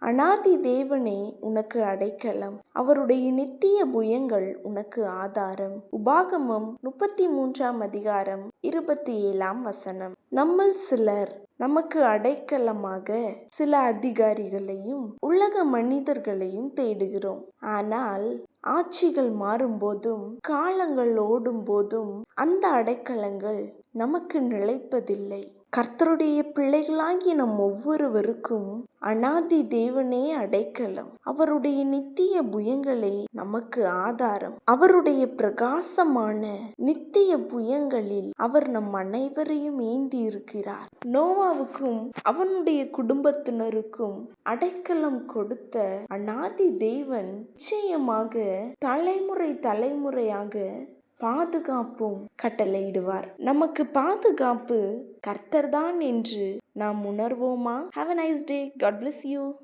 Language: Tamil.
அனாதி தேவனே உனக்கு அடைக்கலம், அவருடைய நித்திய புயங்கள் உனக்கு ஆதாரம். உபாகமம் 33:27. நம்மில் சிலர் நமக்கு அடைக்கலமாக சில அதிகாரிகளையும் உலக மனிதர்களையும் தேடுகிறோம். ஆனால் ஆட்சிகள் மாறும்போதும் காலங்கள் ஓடும் போதும் அந்த அடைக்கலங்கள் நமக்கு நிலைப்பதில்லை. கர்த்தருடைய பிள்ளைகளாகிய நம் ஒவ்வொருவருக்கும் அனாதி தேவனே அடைக்கலம், அவருடைய நித்திய புயங்களே நமக்கு ஆதாரம். அவருடைய பிரகாசமான நித்திய புயங்களில் அவர் நம் அனைவரையும் ஏந்தி இருக்கிறார். நோவாவுக்கும் அவனுடைய குடும்பத்தினருக்கும் அடைக்கலம் கொடுத்த அனாதி தேவன் நிச்சயமாக தலைமுறையாக பாதுகாப்பும் கட்டளையிடுவார். நமக்கு பாதுகாப்பு கர்த்தர்தான் என்று நாம் உணர்வோமா? Have a nice day. God bless you.